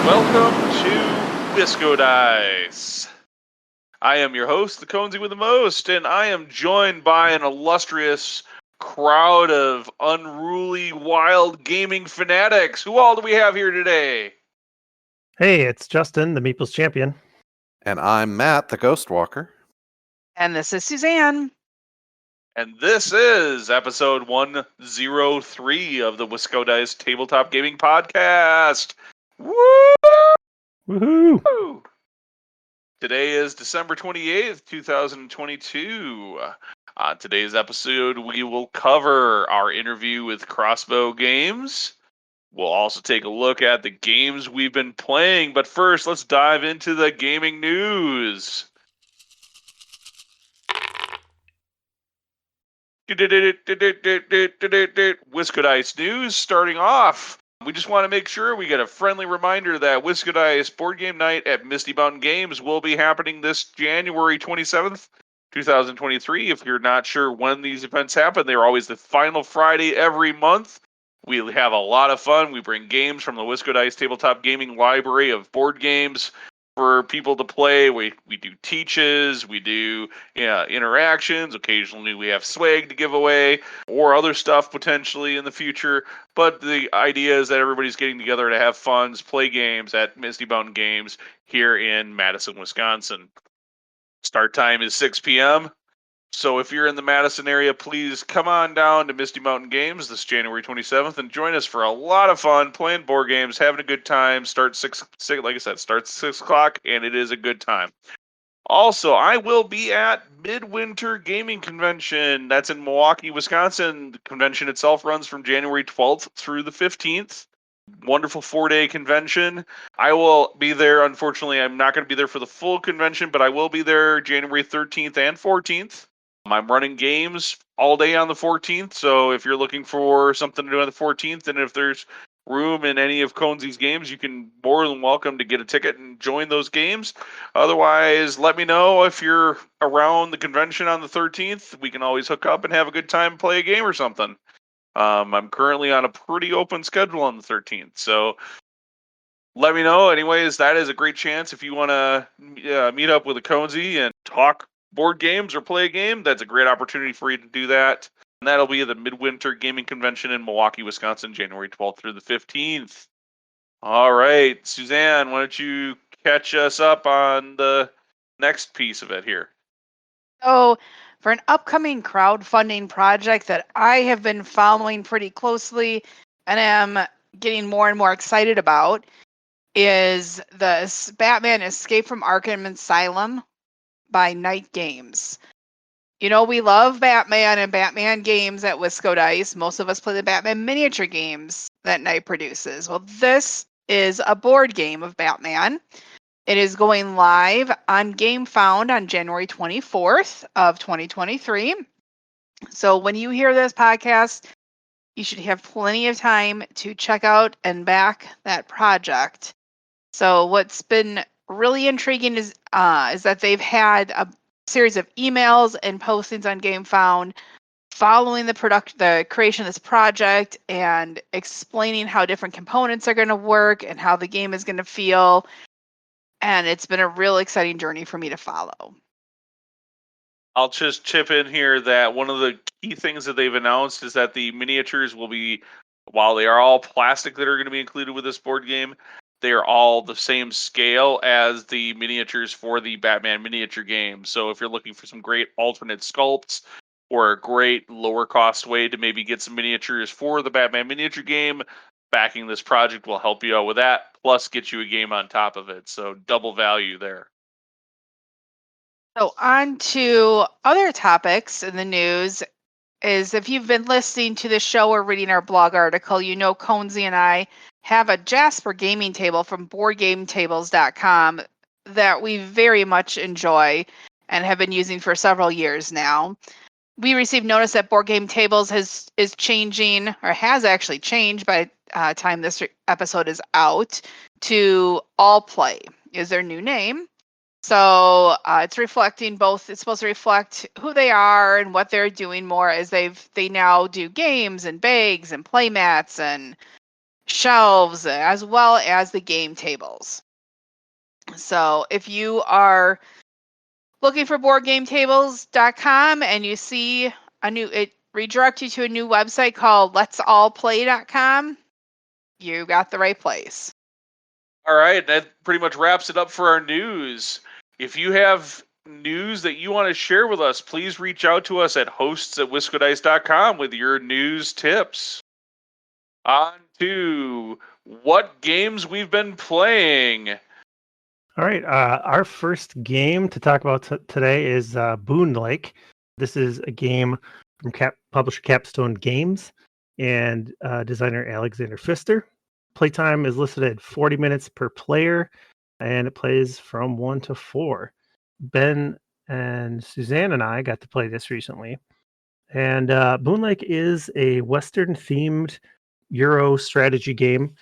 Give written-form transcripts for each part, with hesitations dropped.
Welcome to Wisco Dice. I am your host, the Conesy with the Most, and I am joined by an illustrious crowd of unruly, wild gaming fanatics. Who all do we have here today? Hey, it's Justin, the Meeples champion. And I'm Matt, the Ghost Walker. And this is Suzanne. And this is episode 103 of the Wisco Dice Tabletop Gaming Podcast. Woo! Woohoo! Today is December 28th, 2022. On today's episode, we will cover our interview with Crossbow Games. We'll also take a look at the games we've been playing, but first, let's dive into the gaming news. Wisco Dice news starting off. We just want to make sure we get a friendly reminder that Wisco Dice Board Game Night at Misty Mountain Games will be happening this January 27th, 2023. If you're not sure when these events happen, they're always the final Friday every month. We have a lot of fun. We bring games from the Wisco Dice Tabletop Gaming Library of board games for people to play. We do teaches, we do interactions. Occasionally we have swag to give away or other stuff potentially in the future. But the idea is that everybody's getting together to have fun, play games at Misty Mountain Games here in Madison, Wisconsin. Start time is 6 p.m. So if you're in the Madison area, please come on down to Misty Mountain Games this January 27th and join us for a lot of fun, playing board games, having a good time. Starts 6 o'clock, and it is a good time. Also, I will be at Midwinter Gaming Convention. That's in Milwaukee, Wisconsin. The convention itself runs from January 12th through the 15th. Wonderful 4-day convention. I will be there. Unfortunately, I'm not going to be there for the full convention, but I will be there January 13th and 14th. I'm running games all day on the 14th, so if you're looking for something to do on the 14th, and if there's room in any of Conesy's games, you can more than welcome to get a ticket and join those games. Otherwise, let me know if you're around the convention on the 13th. We can always hook up and have a good time, play a game or something. I'm currently on a pretty open schedule on the 13th, so let me know. Anyways, that is a great chance if you want to meet up with a Conesy and talk board games or play a game. That's a great opportunity for you to do that. And that'll be at the Midwinter Gaming Convention in Milwaukee, Wisconsin, January 12th through the 15th. All right, Suzanne, why don't you catch us up on the next piece of it here? So, for an upcoming crowdfunding project that I have been following pretty closely and am getting more and more excited about, is the Batman Escape from Arkham Asylum by Night Games. You know, we love Batman and Batman games at Wisco Dice. Most of us play the Batman miniature games that Night produces. Well, this is a board game of Batman. It is going live on GameFound on January 24th of 2023. So when you hear this podcast, you should have plenty of time to check out and back that project. So what's been really intriguing is that they've had a series of emails and postings on GameFound following the creation of this project and explaining how different components are going to work and how the game is going to feel. And it's been a real exciting journey for me to follow. I'll just chip in here that one of the key things that they've announced is that the miniatures will be, while they are all plastic that are going to be included with this board game, they are all the same scale as the miniatures for the Batman miniature game. So if you're looking for some great alternate sculpts or a great lower cost way to maybe get some miniatures for the Batman miniature game, backing this project will help you out with that, plus get you a game on top of it. So double value there. So on to other topics in the news is if you've been listening to the show or reading our blog article, you know Conesy and I have a Jasper gaming table from boardgametables.com that we very much enjoy and have been using for several years now. We received notice that Board Game Tables is changing, or has actually changed by time this episode is out, to All Play is their new name. So it's reflecting both. It's supposed to reflect who they are and what they're doing more as they now do games and bags and play mats and shelves as well as the game tables. So if you are looking for boardgametables.com and you see it redirects you to a new website called letsallplay.com, you got the right place. All right, that pretty much wraps it up for our news. If you have news that you want to share with us, please reach out to us at hosts@whiskodice.com with your news tips. On to what games we've been playing. All right. Our first game to talk about today is Boon. This is a game from publisher Capstone Games and designer Alexander Pfister. Playtime is listed at 40 minutes per player, and it plays from 1 to 4. Ben and Suzanne and I got to play this recently. And Boon Lake is a Western-themed Euro strategy game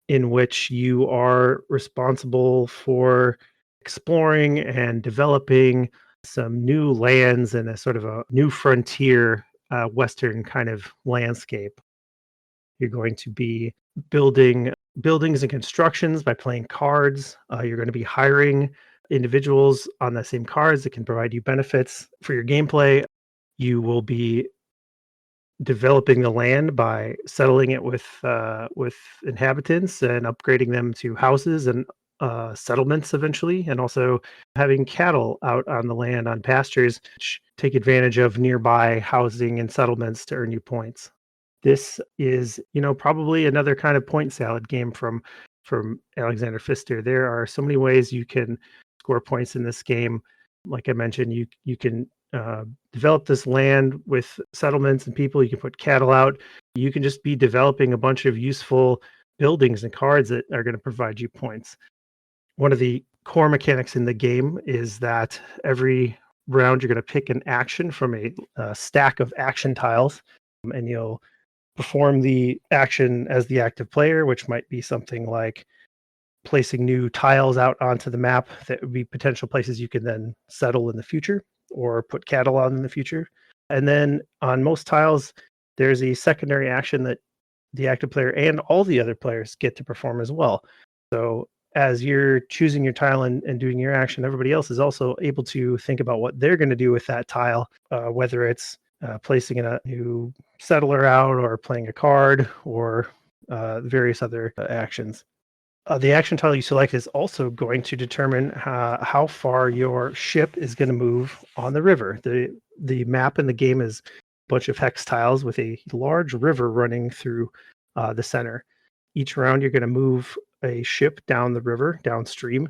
in which you are responsible for exploring and developing some new lands and a sort of a new frontier Western kind of landscape. You're going to be building buildings and constructions by playing cards. You're going to be hiring individuals on the same cards that can provide you benefits for your gameplay. You will be developing the land by settling it with inhabitants and upgrading them to houses and settlements eventually, and also having cattle out on the land on pastures, which take advantage of nearby housing and settlements to earn you points. This is, probably another kind of point salad game from Alexander Pfister. There are so many ways you can score points in this game. Like I mentioned, you can develop this land with settlements and people. You can put cattle out. You can just be developing a bunch of useful buildings and cards that are going to provide you points. One of the core mechanics in the game is that every round you're going to pick an action from a stack of action tiles, and you'll perform the action as the active player, which might be something like placing new tiles out onto the map that would be potential places you can then settle in the future or put cattle on in the future. And then on most tiles, there's a secondary action that the active player and all the other players get to perform as well. So as you're choosing your tile and doing your action, everybody else is also able to think about what they're going to do with that tile, whether it's placing a new settler out or playing a card or various other actions. The action tile you select is also going to determine how far your ship is going to move on the river. The map in the game is a bunch of hex tiles with a large river running through the center. Each round, you're going to move a ship down the river, downstream,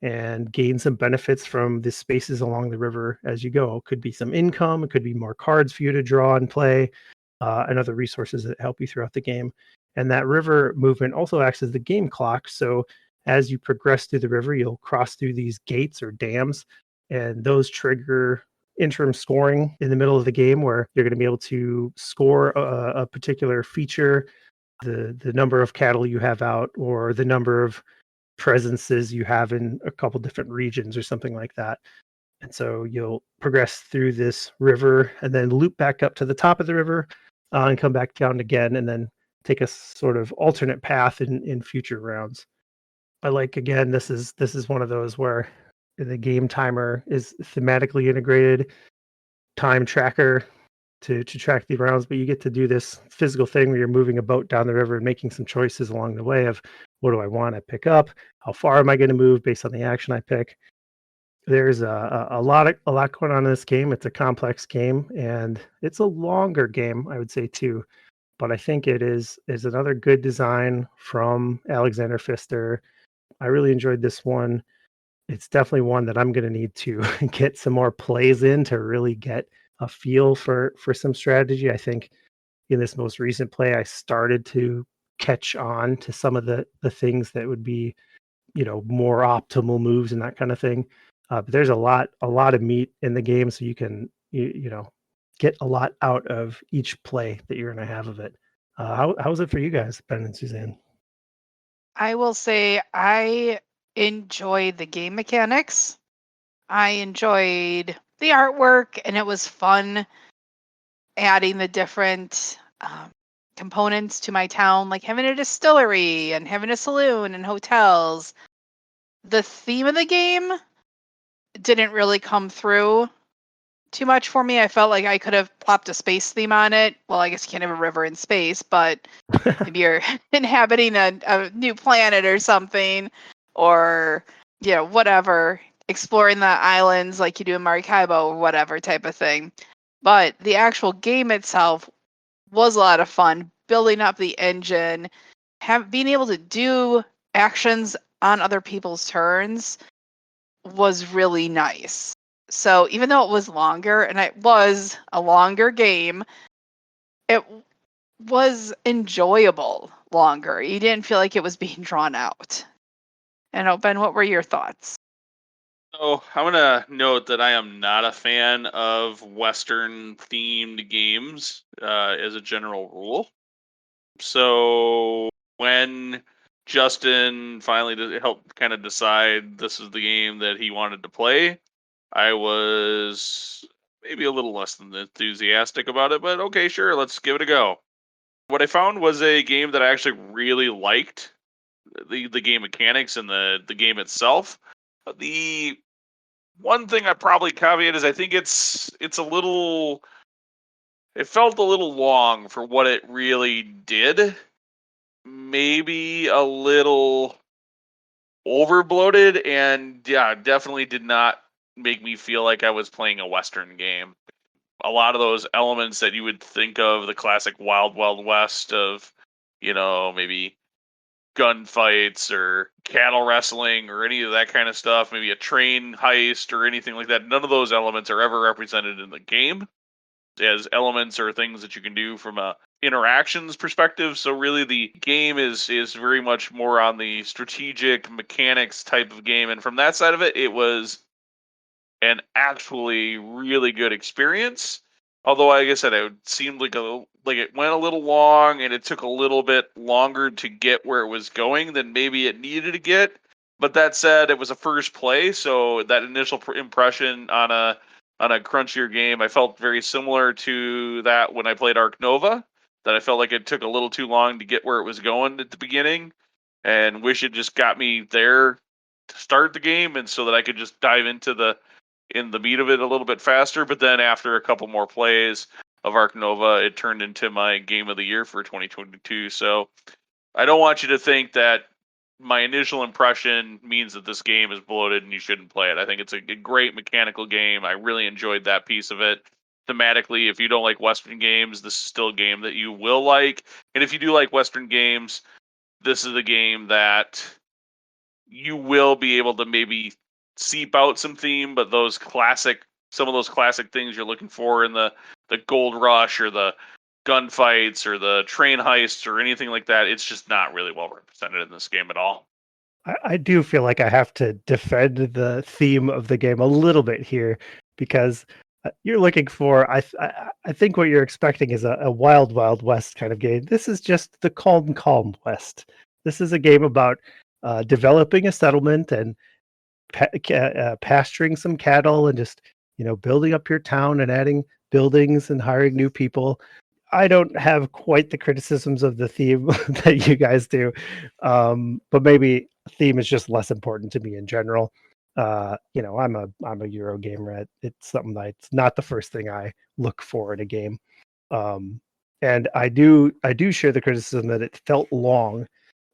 and gain some benefits from the spaces along the river as you go. It could be some income, it could be more cards for you to draw and play, and other resources that help you throughout the game. And that river movement also acts as the game clock. So as you progress through the river, you'll cross through these gates or dams, and those trigger interim scoring in the middle of the game where you're going to be able to score a particular feature, the number of cattle you have out, or the number of presences you have in a couple different regions or something like that. And so you'll progress through this river and then loop back up to the top of the river and come back down again, and then take a sort of alternate path in future rounds. I like, again, this is one of those where the game timer is thematically integrated, time tracker to track the rounds, but you get to do this physical thing where you're moving a boat down the river and making some choices along the way of what do I want to pick up, how far am I going to move based on the action I pick. There's a lot going on in this game. It's a complex game, and it's a longer game, I would say, too. But I think it is another good design from Alexander Pfister. I really enjoyed this one. It's definitely one that I'm going to need to get some more plays in to really get a feel for some strategy. I think in this most recent play, I started to catch on to some of the things that would be, more optimal moves and that kind of thing. But there's a lot of meat in the game, so you can get a lot out of each play that you're going to have of it. How's it for you guys, Ben and Suzanne? I will say I enjoyed the game mechanics. I enjoyed the artwork, and it was fun adding the different components to my town, like having a distillery and having a saloon and hotels. The theme of the game didn't really come through too much for me. I felt like I could have plopped a space theme on it. Well, I guess you can't have a river in space, but maybe you're inhabiting a new planet or something, or whatever, exploring the islands like you do in Maracaibo or whatever type of thing. But the actual game itself was a lot of fun, building up the engine, being able to do actions on other people's turns was really nice. So even though it was longer, and it was a longer game, it was enjoyable longer. You didn't feel like it was being drawn out. And Ben, what were your thoughts? So I'm gonna note that I am not a fan of Western themed games as a general rule. So when Justin finally helped kind of decide this is the game that he wanted to play, I was maybe a little less than enthusiastic about it, but okay, sure, let's give it a go. What I found was a game that I actually really liked, the game mechanics and the game itself. The one thing I probably caveat is I think it's a little, it felt a little long for what it really did. Maybe a little overbloated, and yeah, definitely did not make me feel like I was playing a Western game. A lot of those elements that you would think of the classic Wild Wild West of, maybe gunfights or cattle wrestling or any of that kind of stuff, maybe a train heist or anything like that. None of those elements are ever represented in the game as elements or things that you can do from a interactions perspective. So really the game is very much more on the strategic mechanics type of game. And from that side of it, it was an actually really good experience. Although, like I said, it seemed like it went a little long, and it took a little bit longer to get where it was going than maybe it needed to get. But that said, it was a first play, so that initial impression on a crunchier game, I felt very similar to that when I played Ark Nova. That I felt like it took a little too long to get where it was going at the beginning, and wish it just got me there to start the game, and so that I could just dive into the meat of it a little bit faster. But then after a couple more plays of Ark Nova, it turned into my game of the year for 2022. So I don't want you to think that my initial impression means that this game is bloated and you shouldn't play it. I think it's a great mechanical game. I really enjoyed that piece of it. Thematically, if you don't like Western games, this is still a game that you will like. And if you do like Western games, this is a game that you will be able to maybe seep out some theme, but some of those classic things you're looking for in the gold rush or the gunfights or the train heists or anything like that, it's just not really well represented in this game at all. I do feel like I have to defend the theme of the game a little bit here, because you're looking for, I think what you're expecting is a wild, wild west kind of game. This is just the calm west. This is a game about developing a settlement and pasturing some cattle and just, building up your town and adding buildings and hiring new people. I don't have quite the criticisms of the theme that you guys do, but maybe theme is just less important to me in general. I'm a Euro gamer. It's something that's not the first thing I look for in a game, and I do share the criticism that it felt long,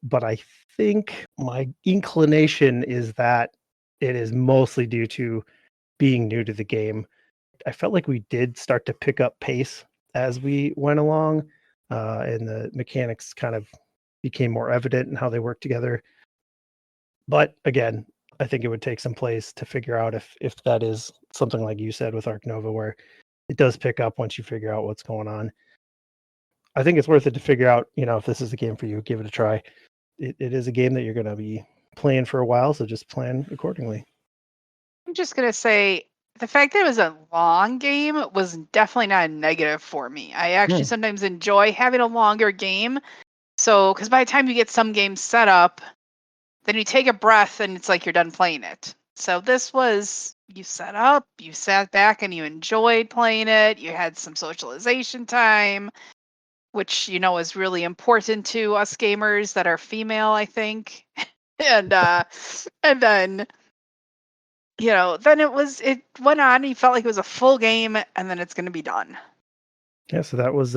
but I think my inclination is that it is mostly due to being new to the game. I felt like we did start to pick up pace as we went along, and the mechanics kind of became more evident in how they work together. But again, I think it would take some plays to figure out if that is something like you said with Ark Nova, where it does pick up once you figure out what's going on. I think it's worth it to figure out, if this is a game for you, give it a try. It is a game that you're going to be playing for a while, so just plan accordingly. I'm just going to say the fact that it was a long game was definitely not a negative for me. I actually sometimes enjoy having a longer game. So, because by the time you get some games set up, then you take a breath and it's like you're done playing it. So this was, you set up, you sat back and you enjoyed playing it. You had some socialization time. which is really important to us gamers that are female, I think. and then then it went on. He felt like it was a full game, and then it's going to be done. Yeah, so that was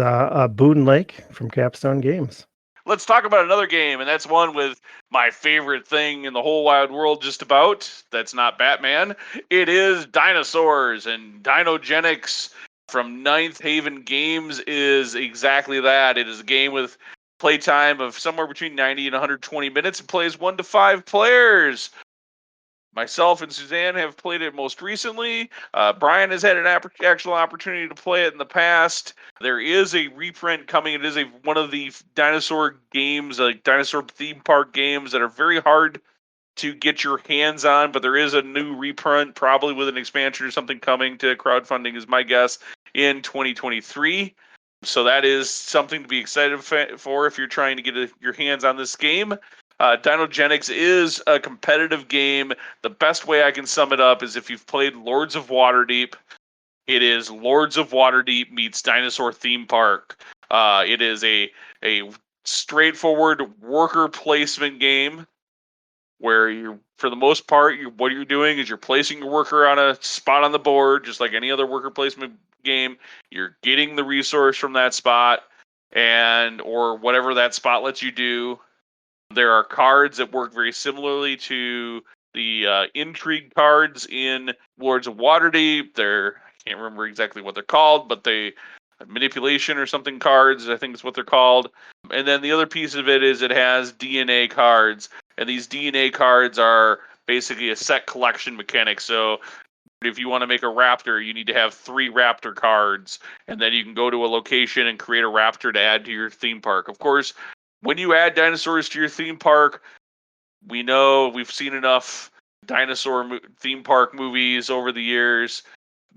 Boon Lake from Capstone Games. Let's talk about another game, and that's one with my favorite thing in the whole wide world, just about. That's not Batman. It is dinosaurs, and Dinogenics from Ninth Haven Games is exactly that. It is a game with playtime of somewhere between 90 and 120 minutes and plays 1 to 5 players. Myself and Suzanne have played it most recently. Brian has had an actual opportunity to play it in the past. There is a reprint coming. It is one of the dinosaur games, like dinosaur theme park games that are very hard to get your hands on, but there is a new reprint, probably with an expansion or something coming to crowdfunding, is my guess, in 2023. So that is something to be excited for if you're trying to get your hands on this game. Dinogenics is a competitive game. The best way I can sum it up is if you've played Lords of Waterdeep, it is Lords of Waterdeep meets Dinosaur Theme Park. It is a straightforward worker placement game where for the most part, what you're doing is you're placing your worker on a spot on the board, just like any other worker placement game. You're getting the resource from that spot, or whatever that spot lets you do. There are cards that work very similarly to the intrigue cards in Lords of Waterdeep. I can't remember exactly what they're called, but manipulation or something cards, I think is what they're called. And then the other piece of it is it has DNA cards. And these DNA cards are basically a set collection mechanic. So if you want to make a raptor, you need to have 3 raptor cards. And then you can go to a location and create a raptor to add to your theme park. Of course, when you add dinosaurs to your theme park, we know we've seen enough dinosaur theme park movies over the years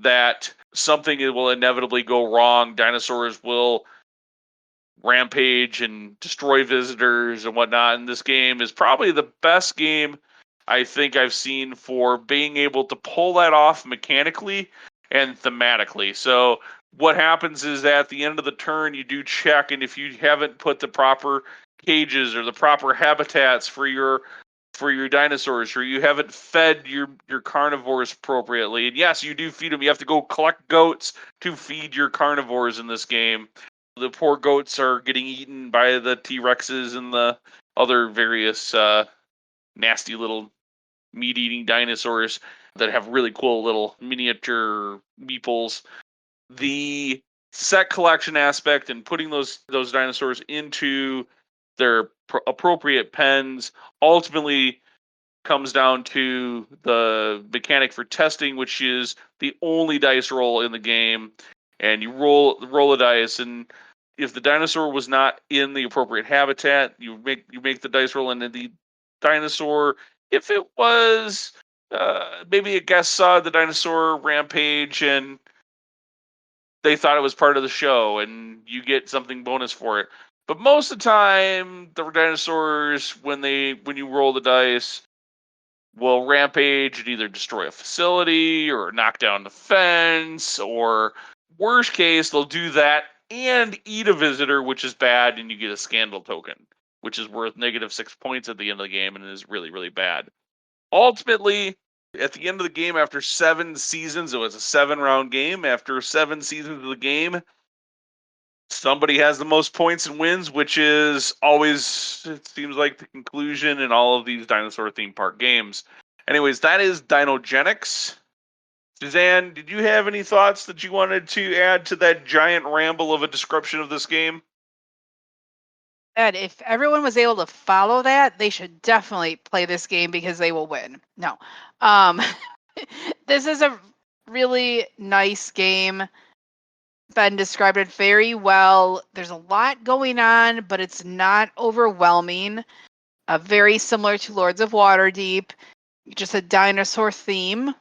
that something will inevitably go wrong. Dinosaurs will rampage and destroy visitors and whatnot. And this game is probably the best game I think I've seen for being able to pull that off mechanically and thematically. So what happens is at the end of the turn, you do check, and if you haven't put the proper cages or the proper habitats for your dinosaurs, or you haven't fed your carnivores appropriately, and yes, you do feed them. You have to go collect goats to feed your carnivores in this game. The poor goats are getting eaten by the T-Rexes and the other various nasty little meat-eating dinosaurs that have really cool little miniature meeples. The set collection aspect and putting those dinosaurs into their appropriate pens ultimately comes down to the mechanic for testing, which is the only dice roll in the game. And you roll a dice, and if the dinosaur was not in the appropriate habitat, you make the dice roll, and the dinosaur, if it was maybe a guest saw the dinosaur rampage and they thought it was part of the show, and you get something bonus for it. But most of the time, the dinosaurs, when you roll the dice, will rampage and either destroy a facility or knock down the fence, or worst case, they'll do that and eat a visitor, which is bad, and you get a scandal token, which is worth -6 points at the end of the game and is really, really bad. Ultimately, at the end of the game, after 7 seasons, it was a 7-round game. After 7 seasons of the game, somebody has the most points and wins, which is always, it seems like, the conclusion in all of these dinosaur theme park games. Anyways, that is Dinogenics. Suzanne, did you have any thoughts that you wanted to add to that giant ramble of a description of this game? And if everyone was able to follow that, they should definitely play this game because they will win. No. This is a really nice game. Ben described it very well. There's a lot going on, but it's not overwhelming. Very similar to Lords of Waterdeep, just a dinosaur theme.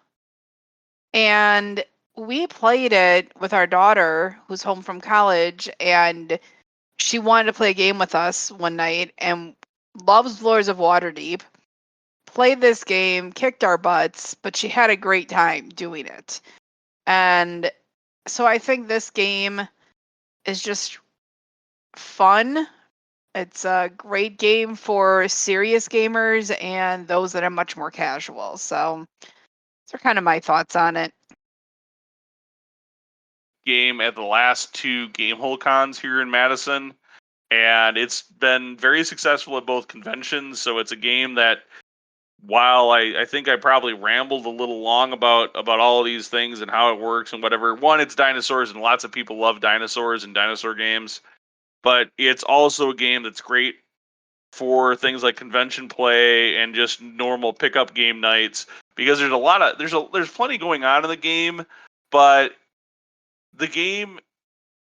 And we played it with our daughter who's home from college, and she wanted to play a game with us one night and loves Lords of Waterdeep. Played this game, kicked our butts, but she had a great time doing it. And so I think this game is just fun. It's a great game for serious gamers and those that are much more casual. So those are kind of my thoughts on it. Game at the last 2 Gamehole cons here in Madison, and it's been very successful at both conventions. So it's a game that, while I think I probably rambled a little long about all of these things and how it works and whatever. One, it's dinosaurs, and lots of people love dinosaurs and dinosaur games. But it's also a game that's great for things like convention play and just normal pickup game nights, because there's plenty going on in the game, but the game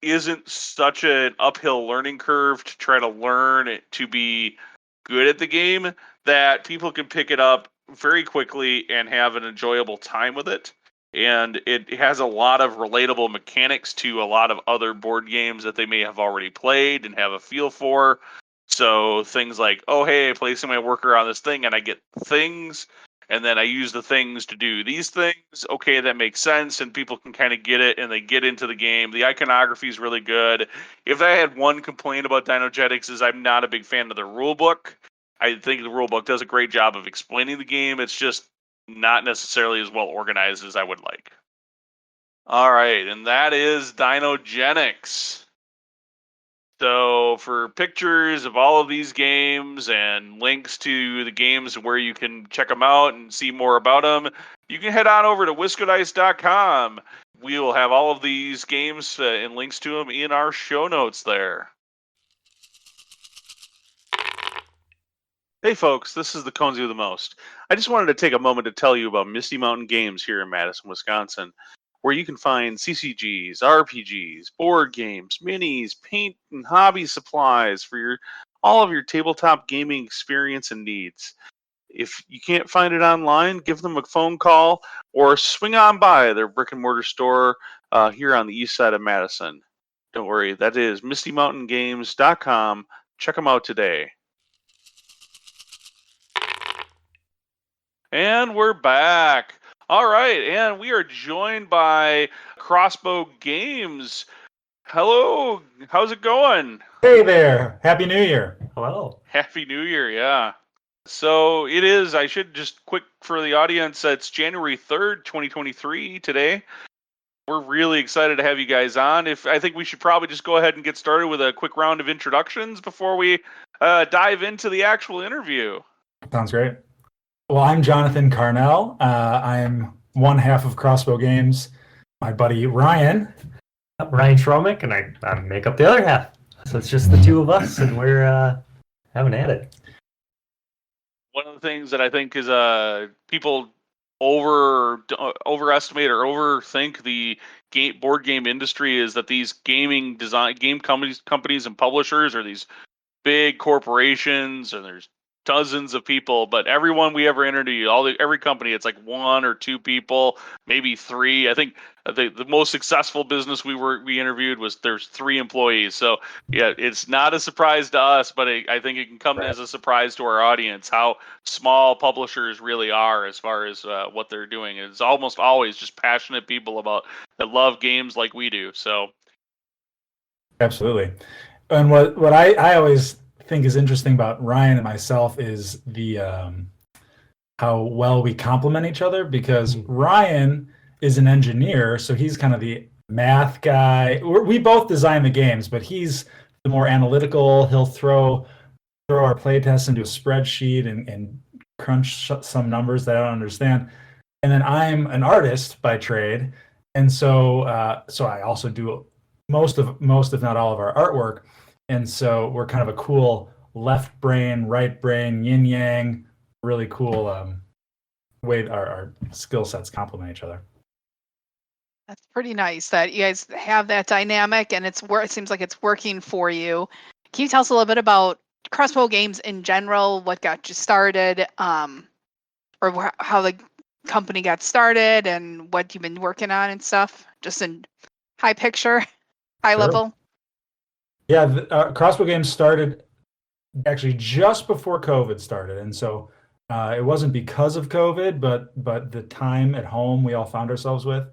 isn't such an uphill learning curve to try to learn to be good at the game, that people can pick it up very quickly and have an enjoyable time with it. And it has a lot of relatable mechanics to a lot of other board games that they may have already played and have a feel for. So things like, oh, hey, placing my worker on this thing and I get things, and then I use the things to do these things. Okay, that makes sense, and people can kind of get it, and they get into the game. The iconography is really good. If I had one complaint about Dinogenics, is I'm not a big fan of the rulebook. I think the rulebook does a great job of explaining the game. It's just not necessarily as well organized as I would like. All right, and that is Dinogenics. So for pictures of all of these games and links to the games where you can check them out and see more about them, you can head on over to whiskodice.com. We will have all of these games and links to them in our show notes there. Hey folks, this is the Cones You the Most. I just wanted to take a moment to tell you about Misty Mountain Games here in Madison, Wisconsin, where you can find CCGs, RPGs, board games, minis, paint and hobby supplies for all of your tabletop gaming experience and needs. If you can't find it online, give them a phone call or swing on by their brick and mortar store here on the east side of Madison. Don't worry, that is mistymountaingames.com. Check them out today. And we're back. All right, and we are joined by Crossbow Games. Hello, how's it going? Hey there, Happy New Year. Hello. Happy New Year, yeah. So it is, I should just quick for the audience, it's January 3rd, 2023 today. We're really excited to have you guys on. I think we should probably just go ahead and get started with a quick round of introductions before we dive into the actual interview. Sounds great. Well, I'm Jonathan Carnell. I'm one half of Crossbow Games. My buddy Ryan Schromick, and I make up the other half. So it's just the two of us, and we're having at it. One of the things that I think is people overestimate or overthink the board game industry is that these game companies and publishers are these big corporations, and there's dozens of people, but everyone we ever interviewed, every company, it's like 1 or 2 people, maybe 3. I think the most successful business we interviewed was there's 3 employees. So yeah, it's not a surprise to us, but I think it can come as a surprise to our audience how small publishers really are as far as what they're doing. It's almost always just passionate people that love games like we do. So absolutely. And what I always think is interesting about Ryan and myself is the how well we complement each other, because Ryan is an engineer, so he's kind of the math guy. We both design the games, but he's the more analytical. He'll throw our playtests into a spreadsheet and crunch some numbers that I don't understand. And then I'm an artist by trade, and so I also do most if not all of our artwork. And so we're kind of a cool left brain, right brain, yin yang, really cool way our skill sets complement each other. That's pretty nice that you guys have that dynamic, and it seems like it's working for you. Can you tell us a little bit about Crossbow Games in general, what got you started, or how the company got started and what you've been working on and stuff, just in high level? Yeah, Crossbow Games started actually just before COVID started, and so it wasn't because of COVID, but the time at home we all found ourselves with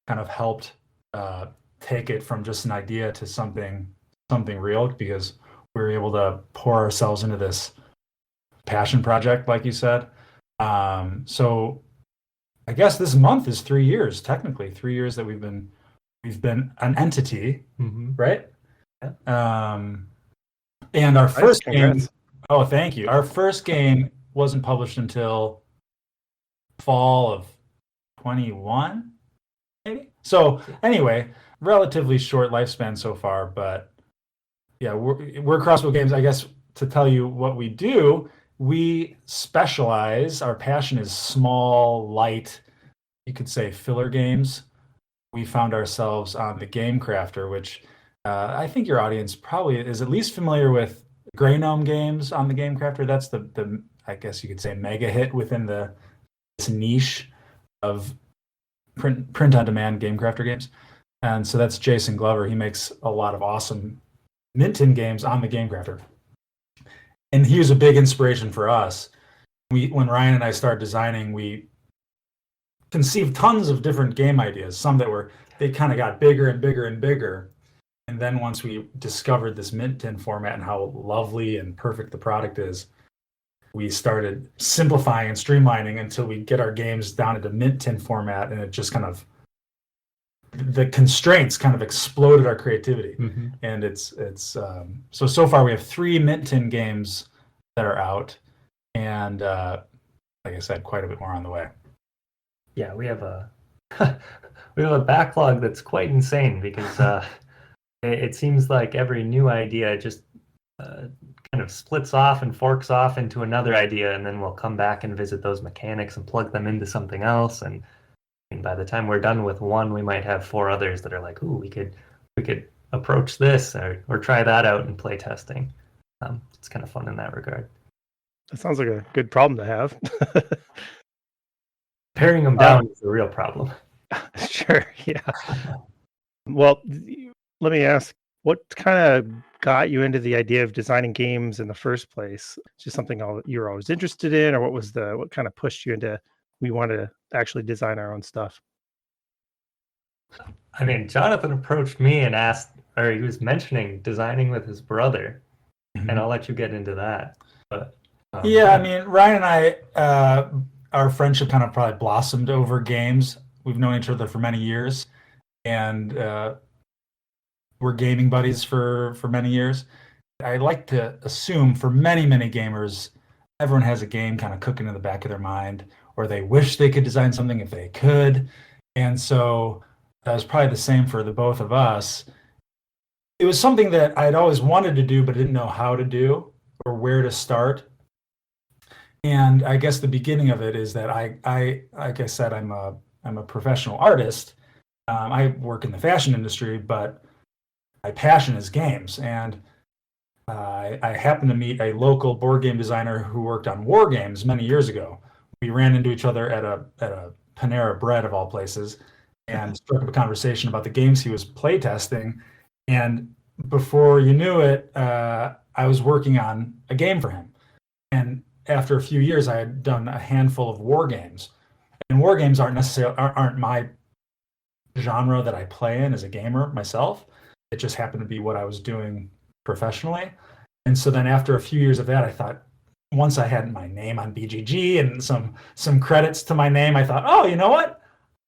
kind of helped take it from just an idea to something something real because we were able to pour ourselves into this passion project, like you said. So I guess this month is 3 years, technically 3 years that we've been an entity, right? Yeah. And our first congrats. game. Oh, thank you. Our first game wasn't published until fall of 21, maybe. So anyway, relatively short lifespan so far, but yeah, we're Crossbow Games. I guess to tell you what we do, we specialize. Our passion is small, light, you could say filler games. We found ourselves on the Game Crafter, which I think your audience probably is at least familiar with Grey Gnome games on the Game Crafter. That's the I guess you could say mega hit within this niche of print on demand Game Crafter games. And so that's Jason Glover. He makes a lot of awesome Mint-in games on the Game Crafter. And he was a big inspiration for us. When Ryan and I started designing, we conceived tons of different game ideas, some that they kind of got bigger and bigger and bigger. And then once we discovered this Mint-in format and how lovely and perfect the product is, we started simplifying and streamlining until we get our games down into Mint-in format, and it just kind of, the constraints kind of exploded our creativity. And it's so far we have 3 Mint-in games that are out, and like I said, quite a bit more on the way. Yeah, we have a backlog that's quite insane because it seems like every new idea just kind of splits off and forks off into another idea, and then we'll come back and visit those mechanics and plug them into something else. And by the time we're done with one, we might have 4 others that are like, "Ooh, we could approach this or try that out in play testing." It's kind of fun in that regard. That sounds like a good problem to have. Paring them down is the real problem. Sure, yeah. Well, let me ask, what kind of got you into the idea of designing games in the first place? Just something you were always interested in, or what kind of pushed you into we want to actually design our own stuff? I mean, Jonathan approached me and asked, or he was mentioning designing with his brother, and I'll let you get into that. But yeah, I mean, Ryan and I, our friendship kind of probably blossomed over games. We've known each other for many years, and we're gaming buddies for many years. I like to assume for many, many gamers, everyone has a game kind of cooking in the back of their mind, or they wish they could design something if they could. And so that was probably the same for the both of us. It was something that I'd always wanted to do, but didn't know how to do or where to start. And I guess the beginning of it is that I like I said, I'm a professional artist. I work in the fashion industry, but my passion is games. And I happened to meet a local board game designer who worked on war games many years ago. We ran into each other at a Panera Bread of all places, and struck up a conversation about the games he was playtesting. And before you knew it, I was working on a game for him. And after a few years, I had done a handful of war games. And war games aren't my genre that I play in as a gamer myself. It just happened to be what I was doing professionally. And so then after a few years of that, I thought, once I had my name on BGG and some credits to my name, I thought, oh, you know what?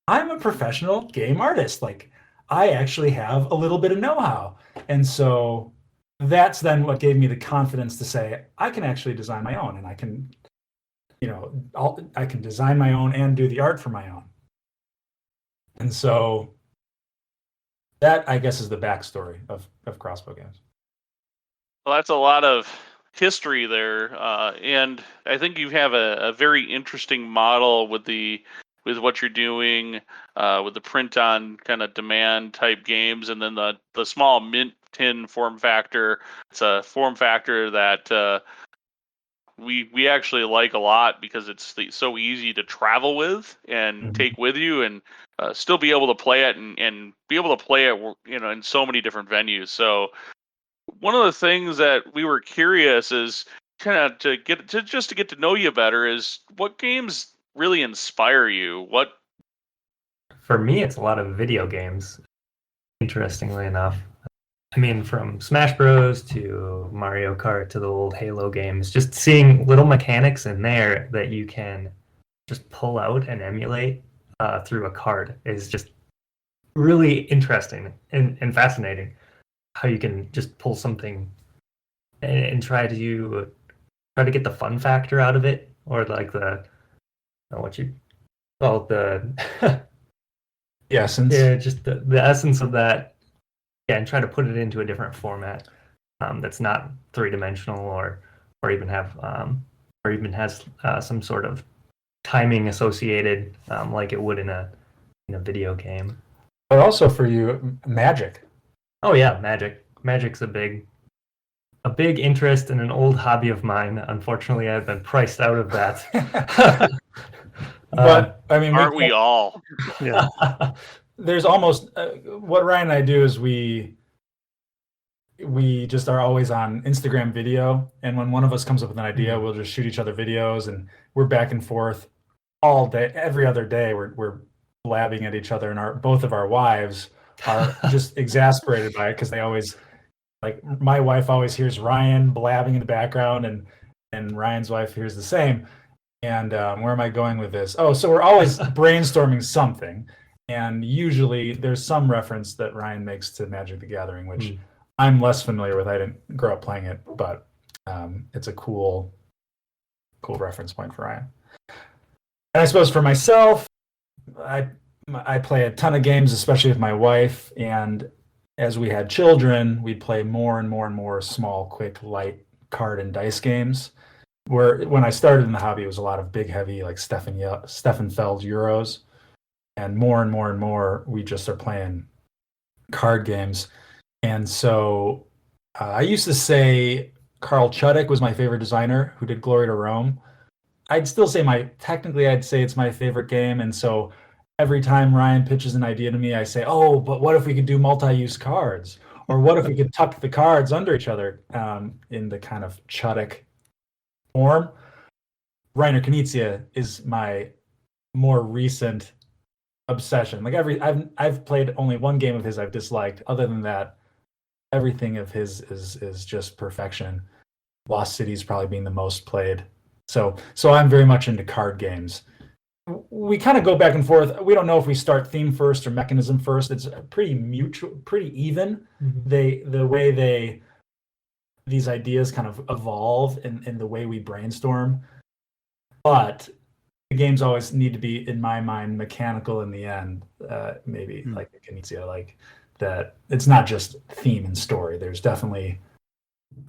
I'm a professional game artist. Like, I actually have a little bit of know-how. And so that's then what gave me the confidence to say, I can actually design my own, and I can, I can design my own and do the art for my own. And so that, I guess, is the backstory of Crossbow Games. Well, that's a lot of history there, and I think you have a very interesting model with what you're doing with the print on kind of demand type games, and then the small Mint-in form factor. It's a form factor that we actually like a lot because it's so easy to travel with and take with you, and still be able to play it and be able to play it, in so many different venues. So one of the things that we were curious is kind of to get to know you better is what games really inspire you. What? For me, it's a lot of video games, interestingly enough. I mean, from Smash Bros. To Mario Kart to the old Halo games, just seeing little mechanics in there that you can just pull out and emulate through a card is just really interesting and fascinating. How you can just pull something and try to get the fun factor out of it, or like what you call the The essence. yeah, just the essence of that. Yeah, and try to put it into a different format that's not 3-dimensional or even have or even has some sort of timing associated like it would in a video game. But also for you, magic. Oh yeah, magic. Magic's a big interest and an old hobby of mine. Unfortunately, I've been priced out of that. But I mean, Aren't we all? Yeah. There's almost what Ryan and I do is we just are always on Instagram video, and when one of us comes up with an idea, we'll just shoot each other videos, and we're back and forth all day. Every other day, we're blabbing at each other, and both of our wives are just exasperated by it because they always, like, my wife always hears Ryan blabbing in the background, and Ryan's wife hears the same. And where am I going with this? Oh, so we're always brainstorming something. And usually there's some reference that Ryan makes to Magic the Gathering, which I'm less familiar with. I didn't grow up playing it, but it's a cool reference point for Ryan. And I suppose for myself, I play a ton of games, especially with my wife. And as we had children, we'd play more and more and more small, quick, light card and dice games. Where when I started in the hobby, it was a lot of big, heavy, like Stefan Feld Euros. And more and more and more, we just are playing card games. And so I used to say Carl Chuddick was my favorite designer who did Glory to Rome. I'd still say I'd say it's my favorite game. And so every time Ryan pitches an idea to me, I say, oh, but what if we could do multi-use cards? Or what if we could tuck the cards under each other in the kind of Chuddick form? Reiner Knizia is my more recent obsession. Like I've played only one game of his I've disliked. Other than that, everything of his is just perfection. Lost Cities probably being the most played. So I'm very much into card games. We kind of go back and forth. We don't know if we start theme first or mechanism first. It's pretty mutual, pretty even. Mm-hmm. The way these ideas kind of evolve in the way we brainstorm. But the games always need to be, in my mind, mechanical in the end. Maybe like Knizia, like that. It's not just theme and story. There's definitely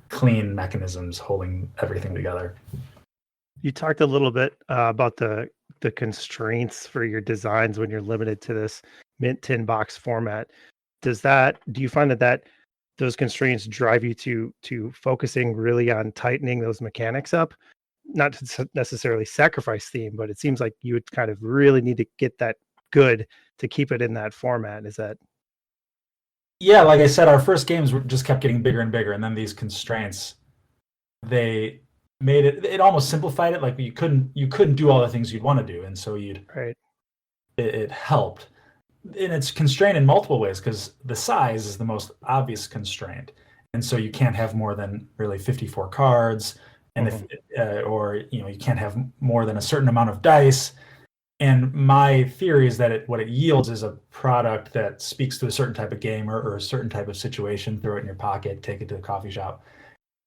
clean mechanisms holding everything together. You talked a little bit about the constraints for your designs when you're limited to this mint tin box format. Do you find that those constraints drive you to focusing really on tightening those mechanics up? Not to necessarily sacrifice theme, but it seems like you would kind of really need to get that good to keep it in that format. Is that? Yeah, like I said, our first games just kept getting bigger and bigger, and then these constraints, they made it almost simplified it. Like you couldn't do all the things you'd want to do, and so it helped. And it's constrained in multiple ways because the size is the most obvious constraint, and so you can't have more than really 54 cards. And you can't have more than a certain amount of dice. And my theory is that what it yields is a product that speaks to a certain type of gamer or a certain type of situation. Throw it in your pocket, take it to a coffee shop.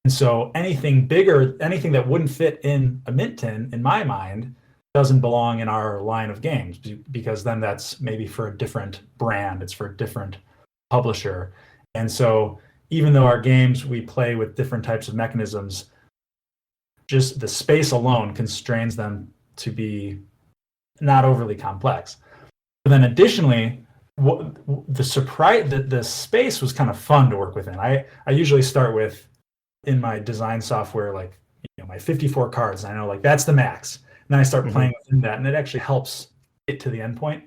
And so anything bigger, anything that wouldn't fit in a mint tin, in my mind, doesn't belong in our line of games, because then that's maybe for a different brand. It's for a different publisher. And so even though our games, we play with different types of mechanisms, just the space alone constrains them to be not overly complex. But then additionally, the space was kind of fun to work within. I usually start with, in my design software, like my 54 cards, and I know like that's the max. And then I start playing within that, and it actually helps get to the end point.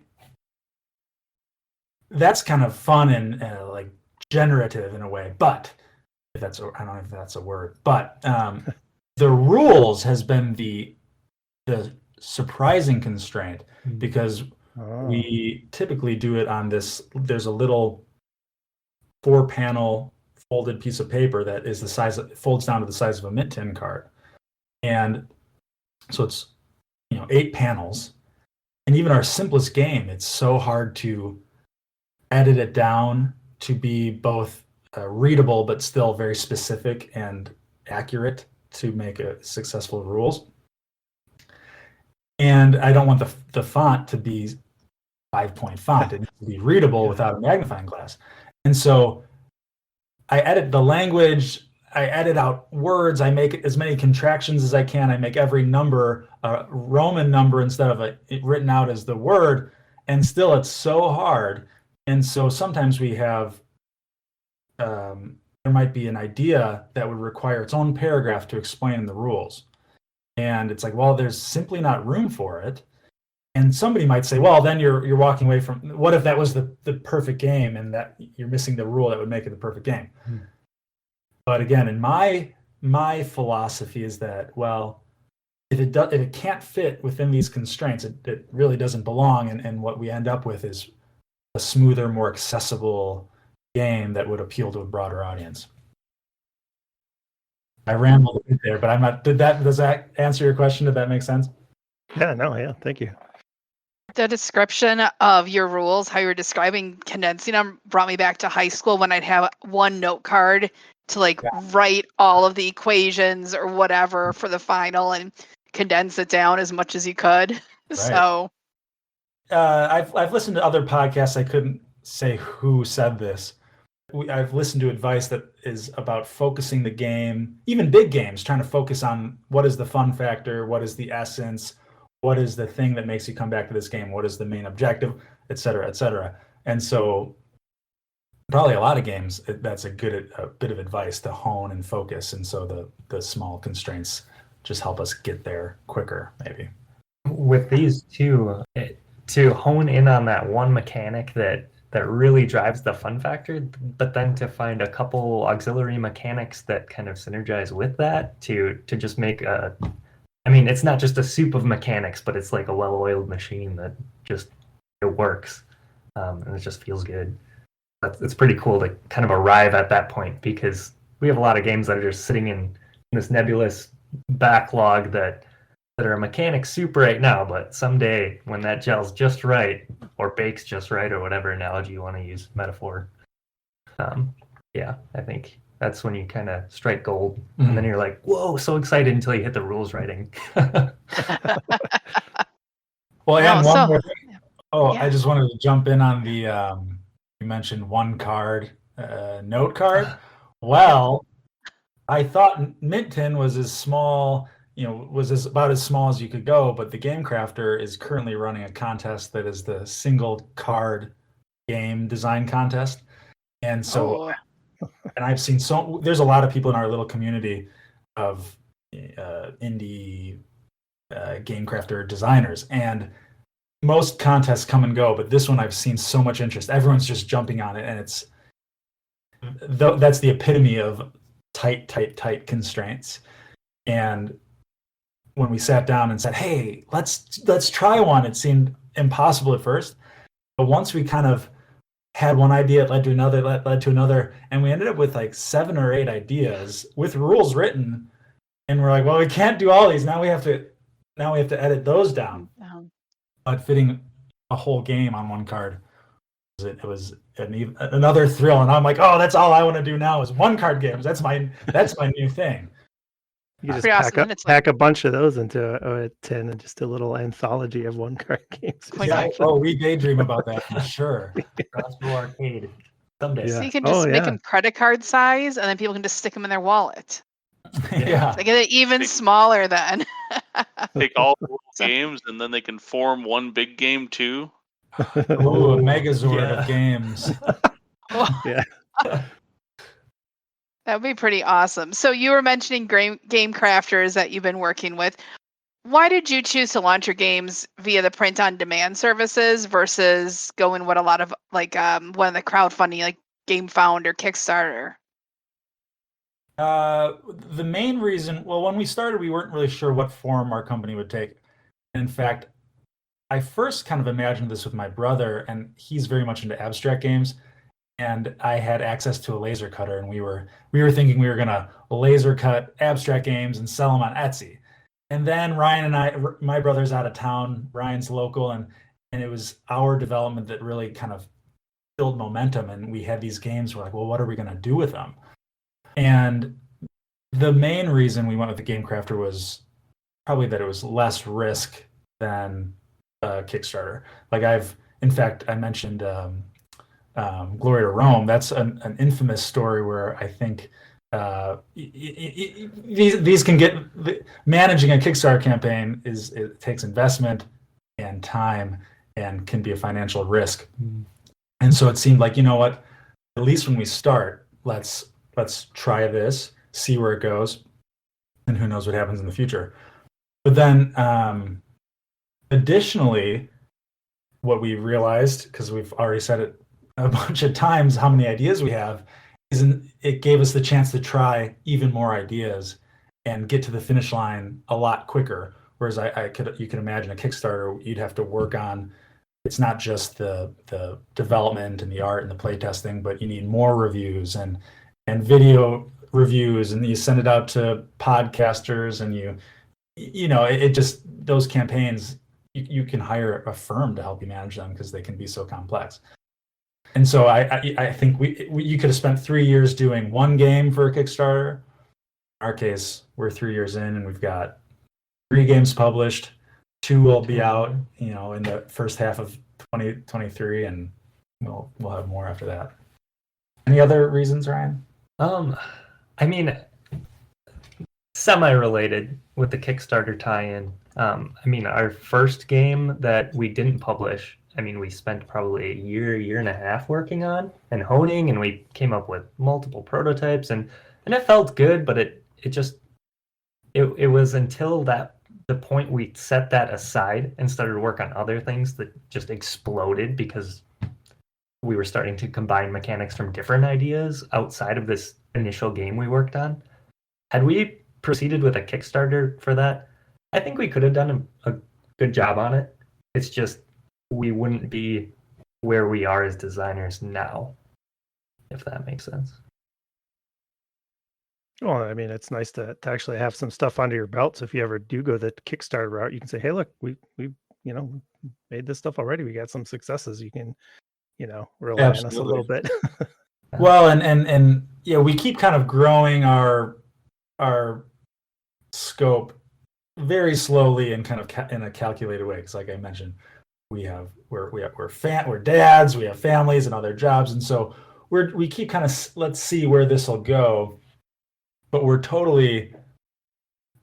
That's kind of fun and like generative in a way, but I don't know if that's a word, but the rules has been the surprising constraint, because we typically do it on this. There's a little 4-panel folded piece of paper that is the size, folds down to the size of a mint tin card. And so it's, 8 panels. And even our simplest game, it's so hard to edit it down to be both readable but still very specific and accurate to make a successful rules. And I don't want the font to be 5-point font. It needs to be readable without a magnifying glass. And so I edit the language, I edit out words, I make as many contractions as I can. I make every number a Roman number instead of it written out as the word. And still it's so hard. And so sometimes we have, there might be an idea that would require its own paragraph to explain the rules. And it's like, well, there's simply not room for it. And somebody might say, well, then you're walking away from, what if that was the perfect game and that you're missing the rule that would make it the perfect game? But again, in my philosophy is that, well, if it can't fit within these constraints, it really doesn't belong. And what we end up with is a smoother, more accessible game that would appeal to a broader audience. I rambled a bit there, but I'm not. Does that answer your question? Did that make sense? Yeah, thank you. The description of your rules, how you were describing condensing them, brought me back to high school when I'd have one note card to write all of the equations or whatever for the final and condense it down as much as you could. Right. So I've listened to other podcasts. I couldn't say who said this. I've listened to advice that is about focusing the game, even big games, trying to focus on what is the fun factor, what is the essence, what is the thing that makes you come back to this game, what is the main objective, et cetera, et cetera. And so probably a lot of games, that's a bit of advice to hone and focus. And so the small constraints just help us get there quicker, maybe. With these two, to hone in on that one mechanic that really drives the fun factor, but then to find a couple auxiliary mechanics that kind of synergize with that to just make it's not just a soup of mechanics, but it's like a well-oiled machine that just, it works. And it just feels good. It's pretty cool to kind of arrive at that point, because we have a lot of games that are just sitting in this nebulous backlog that are a mechanic soup right now, but someday when that gel's just right or bakes just right, or whatever analogy you want to use, metaphor, I think that's when you kind of strike gold. And then you're like, whoa, so excited until you hit the rules writing. Well, and one more thing. I just wanted to jump in on the you mentioned one card, note card. Well, I thought Mint Tin was as small, about as small as you could go, but the Game Crafter is currently running a contest that is the single card game design contest. And so, and I've seen there's a lot of people in our little community of indie Game Crafter designers, and most contests come and go, but this one I've seen so much interest. Everyone's just jumping on it, and that's the epitome of tight constraints. And when we sat down and said, hey, let's try one, it seemed impossible at first, but once we kind of had one idea, it led to another, led to another, and we ended up with 7 or 8 ideas with rules written, and we're like, well, we can't do all these. Now we have to edit those down. But fitting a whole game on one card, it was another thrill, and I'm like, oh, that's all I want to do now is one card games. That's my new thing. You just pack a bunch of those into a tin and just a little anthology of one card games. We daydream about that for sure. Crossbow Arcade someday. So you can just make them credit card size, and then people can just stick them in their wallet. Yeah, they get it even smaller then. Take all the games, and then they can form one big game too. Ooh, a Megazord of games. Yeah. That would be pretty awesome. So you were mentioning game crafters that you've been working with. Why did you choose to launch your games via the print-on-demand services versus going with a lot of one of the crowdfunding like GameFound or Kickstarter? The main reason, when we started, we weren't really sure what form our company would take. In fact, I first kind of imagined this with my brother, and he's very much into abstract games. and I had access to a laser cutter, and we were thinking we were gonna laser cut abstract games and sell them on Etsy. And then Ryan and my brother's out of town, Ryan's local, and it was our development that really kind of built momentum. And we had these games. We're like, well, what are we gonna do with them? And the main reason we went with the Game Crafter was probably that it was less risk than Kickstarter. Like I mentioned Glory to Rome. That's an infamous story where I think these can get managing a Kickstarter campaign it takes investment and time and can be a financial risk. And so it seemed like, you know what, at least when we start, let's try this, see where it goes, and who knows what happens in the future. But then additionally, what we realized, because we've already said it a bunch of times, how many ideas we have, is it gave us the chance to try even more ideas and get to the finish line a lot quicker. Whereas you can imagine a Kickstarter, you'd have to work on, it's not just the development and the art and the playtesting, but you need more reviews and video reviews, and you send it out to podcasters, and it just, those campaigns, you can hire a firm to help you manage them because they can be so complex. And so I think you could have spent 3 years doing one game for a Kickstarter. In our case, we're 3 years in, and we've got 3 games published. 2 will be out, in the first half of 2023, and we'll have more after that. Any other reasons, Ryan? I mean, semi-related with the Kickstarter tie-in. Our first game that we didn't publish, we spent probably a year and a half working on and honing, and we came up with multiple prototypes, and it felt good, but it was until the point we set that aside and started to work on other things that just exploded, because we were starting to combine mechanics from different ideas outside of this initial game we worked on. Had we proceeded with a Kickstarter for that, I think we could have done a good job on it. It's just we wouldn't be where we are as designers now, if that makes sense. Well, it's nice to actually have some stuff under your belt. So if you ever do go the Kickstarter route, you can say, "Hey, look, we made this stuff already. We got some successes. You can, rely on us a little bit." Well, and yeah, we keep kind of growing our scope very slowly and kind of in a calculated way. Because, like I mentioned, we're dads, we have families and other jobs, and so we keep kind of, let's see where this will go. But we're totally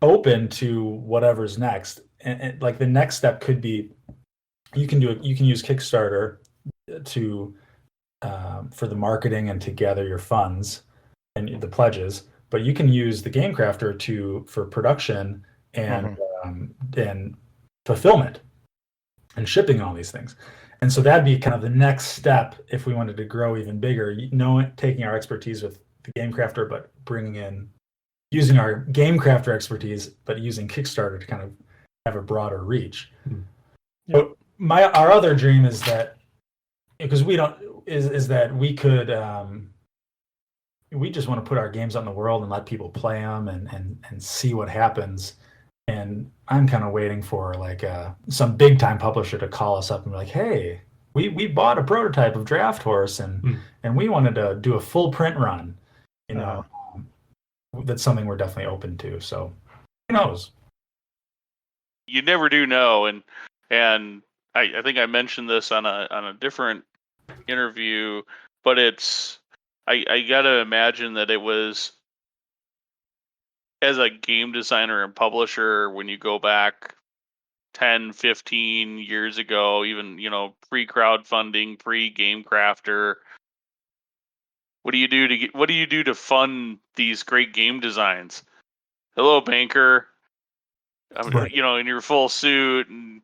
open to whatever's next. And like the next step could be, you can use Kickstarter to for the marketing and to gather your funds and the pledges, but you can use the Game Crafter for production and fulfillment and shipping all these things. And so that'd be kind of the next step if we wanted to grow even bigger, taking our expertise with the Game Crafter, but using our Game Crafter expertise, but using Kickstarter to kind of have a broader reach. But our other dream is that, because is that we could, we just want to put our games out in the world and let people play them and see what happens. And I'm kind of waiting for like some big time publisher to call us up and be like, "Hey, we bought a prototype of Draft Horse and we wanted to do a full print run." That's something we're definitely open to. So who knows? You never do know, and I think I mentioned this on a different interview, but I gotta imagine that it was, as a game designer and publisher, when you go back 10, 15 years ago, even pre-crowdfunding, pre-Game Crafter, what do you do to fund these great game designs? Hello, banker. Right. In your full suit and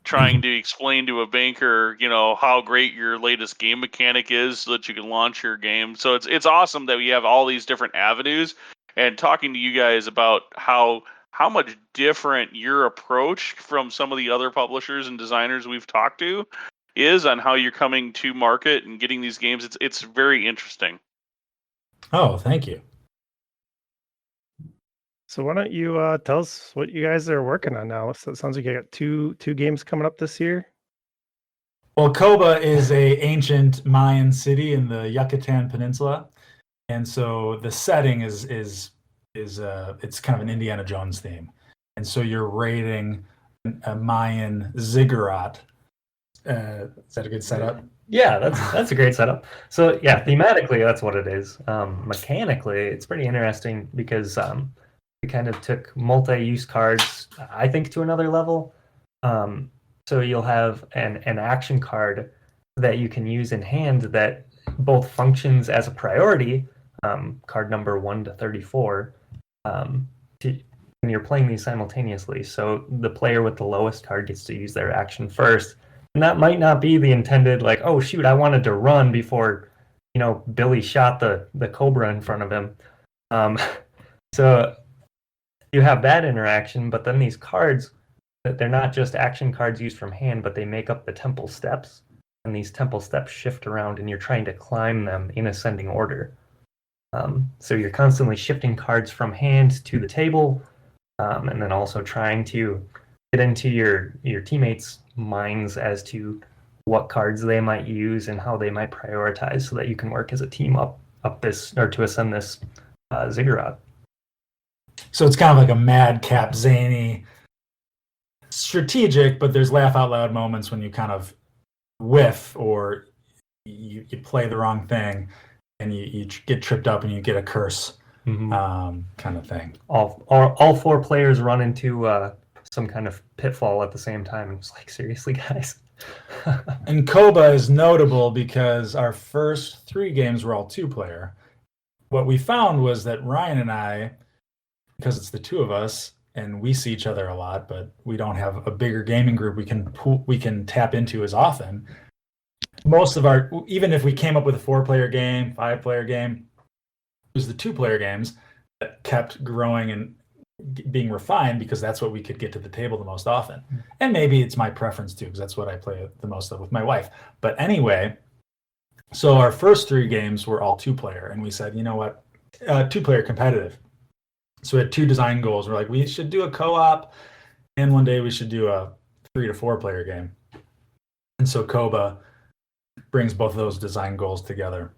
trying to explain to a banker, how great your latest game mechanic is so that you can launch your game. So it's awesome that we have all these different avenues, and talking to you guys about how much different your approach from some of the other publishers and designers we've talked to. is on how you're coming to market and getting these games. It's very interesting. Oh, thank you. So why don't you tell us what you guys are working on now? So it sounds like you got two games coming up this year. Well, Koba is a ancient Mayan city in the Yucatan Peninsula, and so the setting is it's kind of an Indiana Jones theme, and so you're raiding a Mayan ziggurat. Is that a good setup? Yeah, that's a great setup. So yeah, thematically that's what it is. Mechanically, it's pretty interesting because we kind of took multi-use cards, I think, to another level. So you'll have an action card that you can use in hand that both functions as a priority, card number 1 to 34, and you're playing these simultaneously. So the player with the lowest card gets to use their action first. And that might not be the intended, like, oh, shoot, I wanted to run before, Billy shot the cobra in front of him. So you have that interaction, but then these cards, they're not just action cards used from hand, but they make up the temple steps, and these temple steps shift around, and you're trying to climb them in ascending order. So you're constantly shifting cards from hand to the table, and then also trying to get into your teammates' minds as to what cards they might use and how they might prioritize, so that you can work as a team up this, or to ascend this ziggurat. So it's kind of like a madcap, zany, strategic, but there's laugh out loud moments when you kind of whiff or you play the wrong thing and you get tripped up and you get a curse, kind of thing. All 4 players run into some kind of pitfall at the same time. And it's like, seriously, guys. And Koba is notable because our first 3 games were all 2-player. What we found was that Ryan and I, because it's the 2 of us and we see each other a lot, but we don't have a bigger gaming group we can tap into as often. Most of our, even if we came up with a 4-player game, 5-player game, it was the 2-player games that kept growing and being refined because that's what we could get to the table the most often. And maybe it's my preference too, because that's what I play the most of with my wife. But anyway, so our first 3 games were all 2-player, and we said, you know what, 2-player competitive. So we had 2 design goals. We're like, we should do a co-op, and one day we should do a 3 to 4-player game. And so Koba brings both of those design goals together.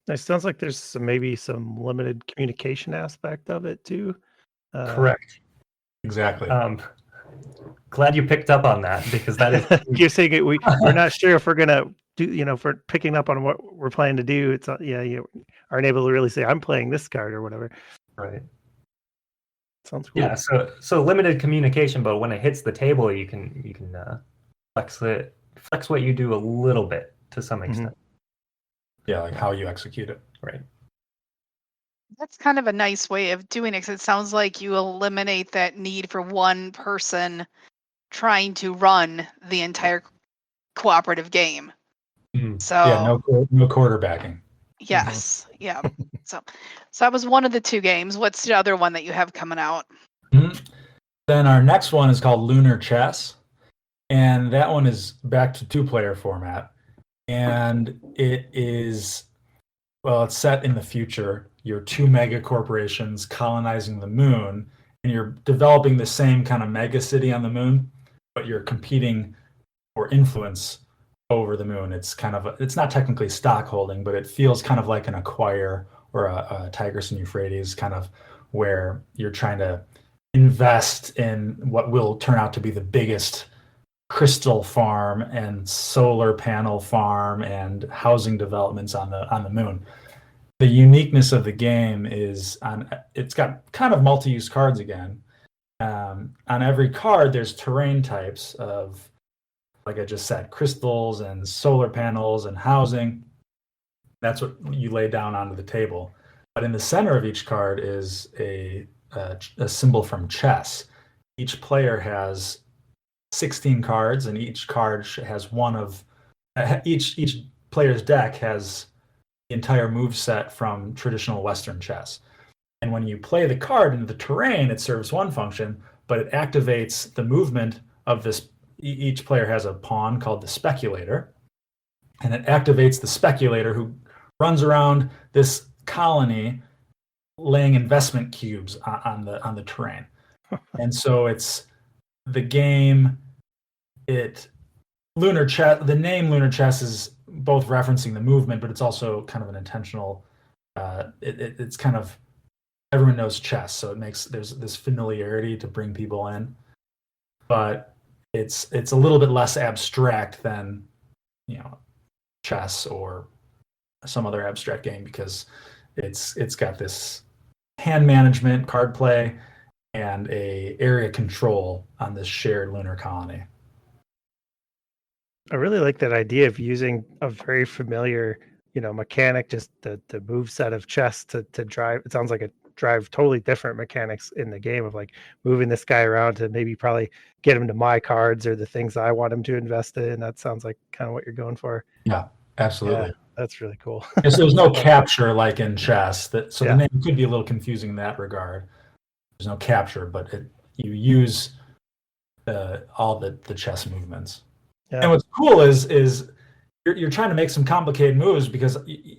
It sounds like there's maybe some limited communication aspect of it too. Correct. Exactly. Glad you picked up on that, because that is You're saying we're not sure if we're gonna do, if we're picking up on what we're planning to do. It's you aren't able to really say I'm playing this card or whatever. right. Sounds cool. Yeah. So limited communication, but when it hits the table, you can flex what you do a little bit to some extent. Yeah, like how you execute it. Right. That's kind of a nice way of doing it, 'cause it sounds like you eliminate that need for one person trying to run the entire cooperative game. So Yeah, no quarterbacking. yes, yeah. So that was one of the 2 games. What's the other one that you have coming out? Then our next one is called Lunar Chess, and that one is back to 2-player format. And it is, well, it's set in the future. You're 2 mega corporations colonizing the moon, and you're developing the same kind of mega city on the moon, but you're competing for influence over the moon. It's kind of it's not technically stockholding, but it feels kind of like an Acquire or a Tigris and Euphrates, kind of where you're trying to invest in what will turn out to be the biggest crystal farm and solar panel farm and housing developments on the moon. The uniqueness of the game is it's got kind of multi-use cards again. On every card, there's terrain types of, like I just said, crystals and solar panels and housing. That's what you lay down onto the table. But in the center of each card is a symbol from chess. Each player has 16 cards, and each card has one of each player's deck has the entire move set from traditional Western chess. And when you play the card into the terrain, it serves one function, but it activates the movement of this each player has a pawn called the speculator, and it activates the speculator who runs around this colony laying investment cubes on the terrain. And so it's the game. Lunar chess. The name Lunar Chess is both referencing the movement, but it's also kind of an intentional. It's kind of everyone knows chess, so there's this familiarity to bring people in, but it's a little bit less abstract than chess or some other abstract game because it's got this hand management, card play, and a area control on this shared lunar colony. I really like that idea of using a very familiar, mechanic, just the move set of chess to drive. It sounds like a drive totally different mechanics in the game of like moving this guy around to maybe probably get him to my cards or the things I want him to invest in. That sounds like kind of what you're going for. Yeah, absolutely. Yeah, that's really cool. So there's no capture like in chess. The Yeah. name could be a little confusing in that regard. There's no capture, but you use all the chess movements. Yeah. And what's cool is you're trying to make some complicated moves because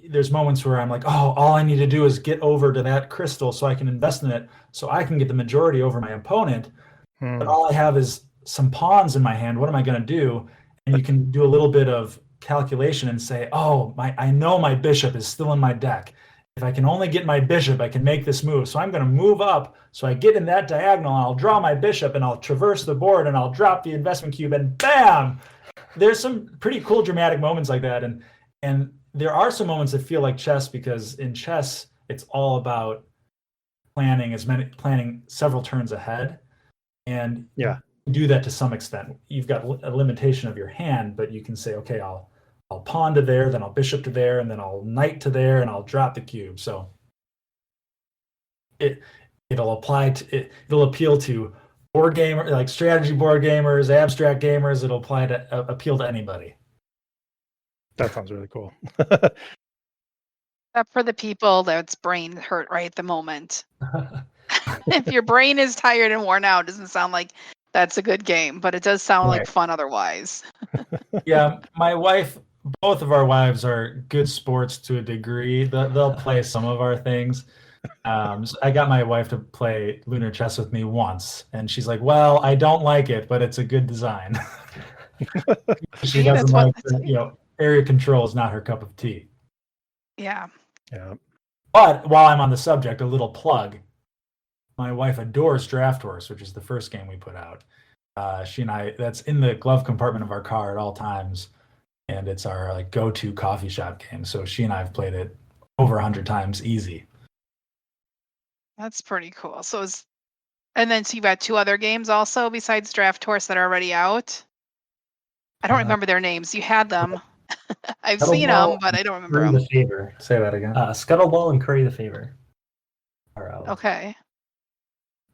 there's moments where I'm like, oh, all I need to do is get over to that crystal so I can invest in it, so I can get the majority over my opponent. But all I have is some pawns in my hand. What am I going to do? And you can do a little bit of calculation and say, oh, I know my bishop is still in my deck. If I can only get my bishop, I can make this move. So I'm going to move up. So I get in that diagonal, and I'll draw my bishop, and I'll traverse the board, and I'll drop the investment cube, and bam! There's some pretty cool dramatic moments like that. And there are some moments that feel like chess because in chess, it's all about planning several turns ahead. And Yeah. you do that to some extent. You've got a limitation of your hand, but you can say, okay, I'll pawn to there, then I'll bishop to there, and then I'll knight to there, and I'll drop the cube. So it'll appeal to board gamer, like strategy board gamers, abstract gamers. It'll appeal to anybody. That sounds really cool. Except for the people that's brain hurt right at the moment. If your brain is tired and worn out, it doesn't sound like that's a good game, but it does sound like Right. fun otherwise. Yeah, my wife, both of our wives are good sports to a degree. They'll play some of our things. So I got my wife to play Lunar Chess with me once, and she's like, well, I don't like it, but it's a good design. She See, doesn't that's what- like area control is not her cup of tea. Yeah. Yeah. But while I'm on the subject, a little plug. My wife adores Draft Horse, which is the first game we put out. She and I, that's in the glove compartment of our car at all times, and it's our go-to coffee shop game. So she and I have played it over 100 times easy. That's pretty cool. So you've got two other games also besides Draft Horse that are already out. I don't remember their names. You had them. I've seen them, but I don't remember Curry them. the Favor. Say that again. Scuttleball and Curry the Favor are out. Okay.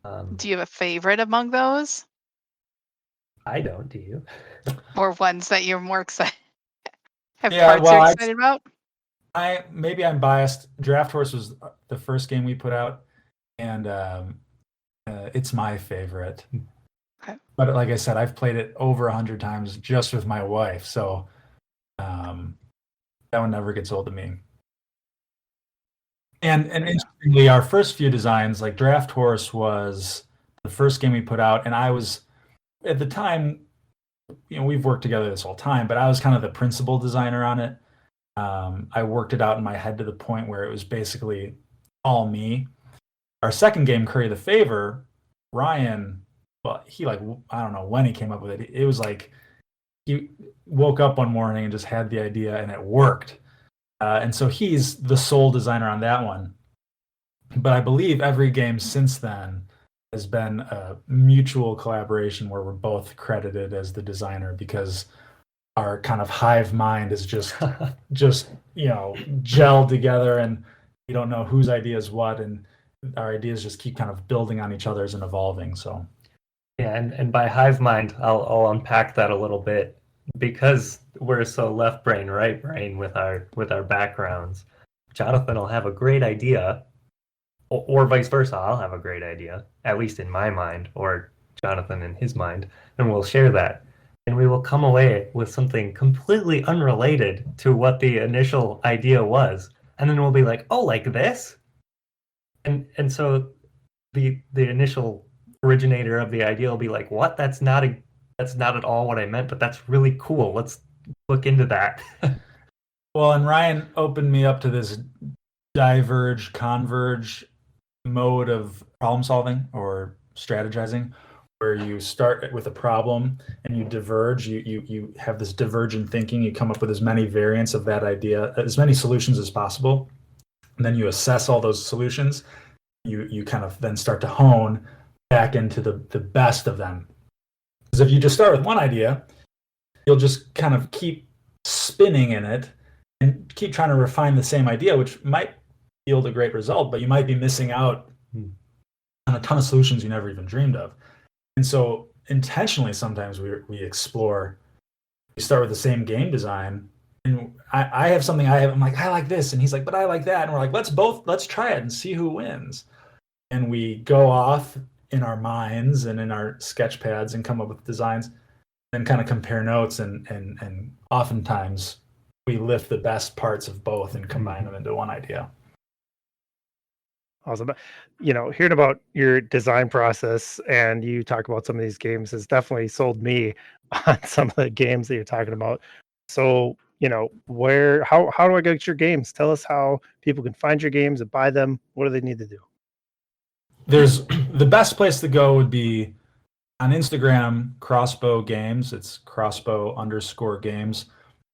Um, Do you have a favorite among those, I don't. Do you? or ones that you're more excited? Have Yeah, parts well, you're I- excited about? Maybe I'm biased. Draft Horse was the first game we put out, and it's my favorite. Okay. But like I said, I've played it over 100 times just with my wife, so that one never gets old to me. And interestingly, our first few designs, like Draft Horse, was the first game we put out, and I was at the time, we've worked together this whole time, but I was kind of the principal designer on it. I worked it out in my head to the point where it was basically all me. Our second game, Curry the Favor, Ryan, well, he I don't know when he came up with it. It was like he woke up one morning and just had the idea and it worked. And so he's the sole designer on that one. But I believe every game since then has been a mutual collaboration where we're both credited as the designer because our kind of hive mind is just gelled together, and you don't know whose idea is what, and our ideas just keep kind of building on each other's and evolving. So Yeah, and by hive mind, I'll unpack that a little bit because we're so left brain, right brain with our backgrounds. Jonathan will have a great idea, or vice versa. I'll have a great idea, at least in my mind, or Jonathan in his mind, and we'll share that. and we will come away with something completely unrelated to what the initial idea was. And then we'll be like, oh, like this? And so the initial originator of the idea will be like, what? That's not at all what I meant, but that's really cool. Let's look into that. Well, and Ryan opened me up to this diverge, converge mode of problem solving or strategizing, where you start with a problem and you diverge. You have this divergent thinking. You come up with as many variants of that idea, as many solutions as possible, and then you assess all those solutions. You kind of then start to hone back into the best of them. Because if you just start with one idea, you'll just kind of keep spinning in it and keep trying to refine the same idea, which might yield a great result, but you might be missing out on a ton of solutions you never even dreamed of. And so intentionally, sometimes we explore, we start with the same game design, and I have something I'm like, I like this, and he's like, but I like that, and we're like, let's try it and see who wins. And we go off in our minds and in our sketch pads and come up with designs, and kind of compare notes, and oftentimes we lift the best parts of both and combine them into one idea. Awesome. Hearing about your design process and you talk about some of these games has definitely sold me on some of the games that you're talking about. So, how do I get your games? Tell us how people can find your games and buy them. What do they need to do? There's the best place to go would be on Instagram, Crossbow Games. It's Crossbow_games.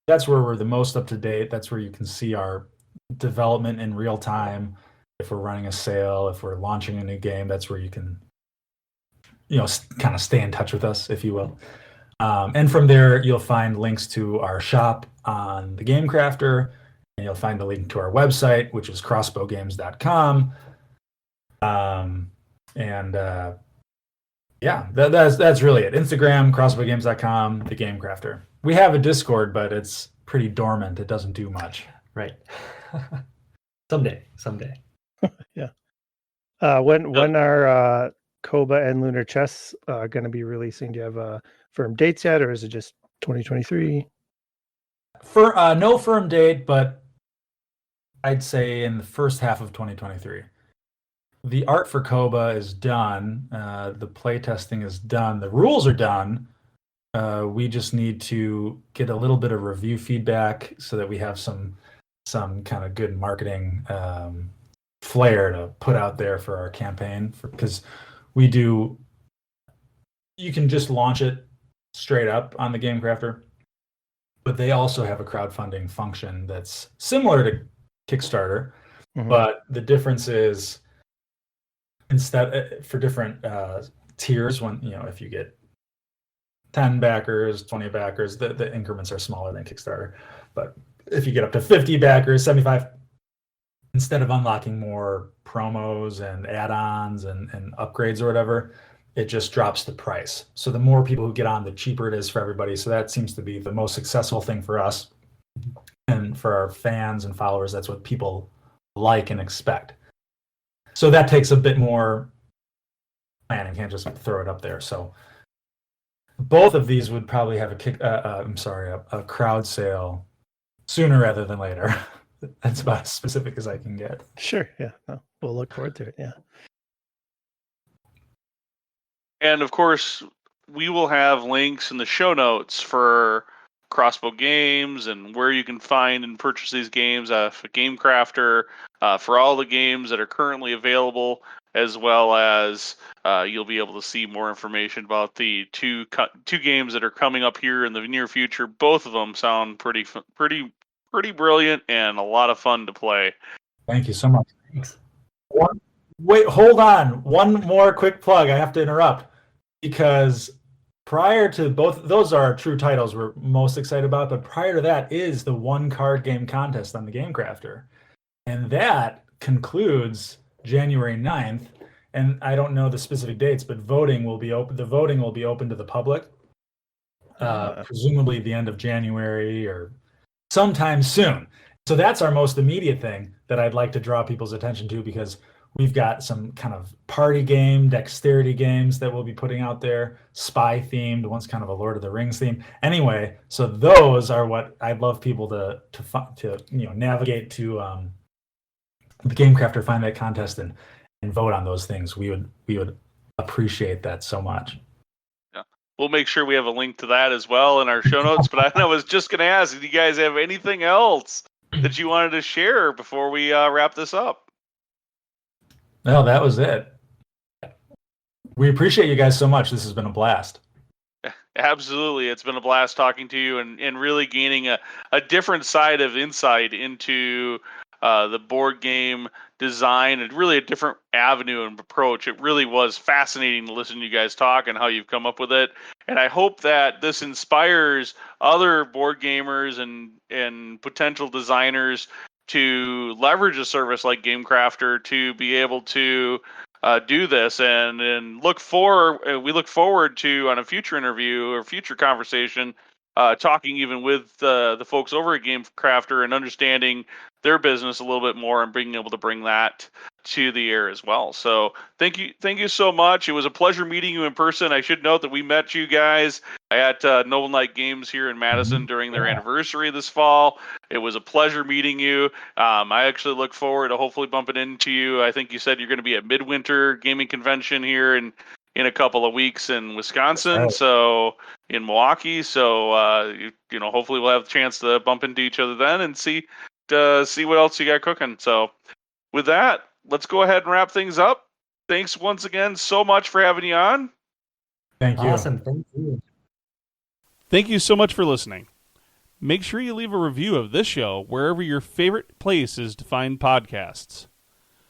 That's where we're the most up to date. That's where you can see our development in real time. If we're running a sale, if we're launching a new game, that's where you can, kind of stay in touch with us, if you will. And from there, you'll find links to our shop on the Game Crafter, and you'll find the link to our website, which is crossbowgames.com. That's really it. Instagram, crossbowgames.com, the Game Crafter. We have a Discord, but it's pretty dormant. It doesn't do much. Right. Someday. Yeah. When are Koba and Lunar Chess going to be releasing? Do you have firm dates yet, or is it just 2023? No firm date, but I'd say in the first half of 2023. The art for Koba is done. The play testing is done. The rules are done. We just need to get a little bit of review feedback so that we have some kind of good marketing flair to put out there for our campaign, because you can just launch it straight up on the Game Crafter, but they also have a crowdfunding function that's similar to Kickstarter, but the difference is instead for different tiers, when if you get 10 backers, 20 backers, the increments are smaller than Kickstarter, but if you get up to 50 backers, 75, instead of unlocking more promos and add-ons and upgrades or whatever, it just drops the price. So the more people who get on, the cheaper it is for everybody. So that seems to be the most successful thing for us. And for our fans and followers, that's what people like and expect. So that takes a bit more planning. You can't just throw it up there. So both of these would probably have a crowd sale sooner rather than later. That's about as specific as I can get. Sure. Yeah. No, we'll look forward to it. Yeah. And of course, we will have links in the show notes for Crossbow Games and where you can find and purchase these games, for Game Crafter, for all the games that are currently available, as well as you'll be able to see more information about the two games that are coming up here in the near future. Both of them sound pretty brilliant and a lot of fun to play. Thank you so much. Thanks. Wait, hold on. One more quick plug. I have to interrupt because prior to both, those are our true titles we're most excited about, but prior to that is the one card game contest on the Game Crafter. And that concludes January 9th. And I don't know the specific dates, but voting will be open. The voting will be open to the public, presumably the end of January or sometime soon. So that's our most immediate thing that I'd like to draw people's attention to, because We've got some kind of party game, dexterity games that we'll be putting out there, spy themed. One's kind of a Lord of the Rings theme. Anyway, so those are what I'd love people to navigate to the Game Crafter Find That contest and vote on those things. We would appreciate that so much. Yeah. We'll make sure we have a link to that as well in our show notes. But I was just going to ask, do you guys have anything else that you wanted to share before we wrap this up? No, that was it. We appreciate you guys so much. This has been a blast. Absolutely. It's been a blast talking to you and really gaining a different side of insight into the board game design and really a different avenue and approach. It really was fascinating to listen to you guys talk and how you've come up with it. And I hope that this inspires other board gamers and potential designers to leverage a service like Game Crafter to be able to do this and we look forward to, on a future interview or future conversation, talking even with the folks over at Game Crafter and understanding their business a little bit more and being able to bring that to the air as well. So thank you so much. It was a pleasure meeting you in person. I should note that we met you guys at Noble Knight Games here in Madison during their anniversary this fall. It was a pleasure meeting you. I actually look forward to hopefully bumping into you. I think you said you're going to be at Midwinter Gaming Convention here in a couple of weeks in Wisconsin, right. So in Milwaukee. So hopefully we'll have a chance to bump into each other then and see what else you got cooking. So with that, let's go ahead and wrap things up. Thanks once again so much for having you on. Thank you. Awesome. Thank you. Thank you so much for listening. Make sure you leave a review of this show wherever your favorite place is to find podcasts.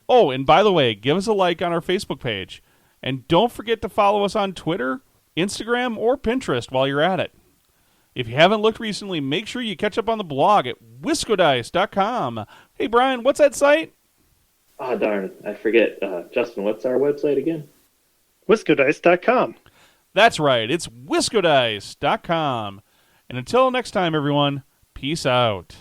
Oh, and by the way, give us a like on our Facebook page. And don't forget to follow us on Twitter, Instagram, or Pinterest while you're at it. If you haven't looked recently, make sure you catch up on the blog at wiscodice.com. Hey, Brian, what's that site? Oh, darn. I forget. Justin, what's our website again? Wiscodice.com. That's right. It's wiscodice.com. And until next time, everyone, peace out.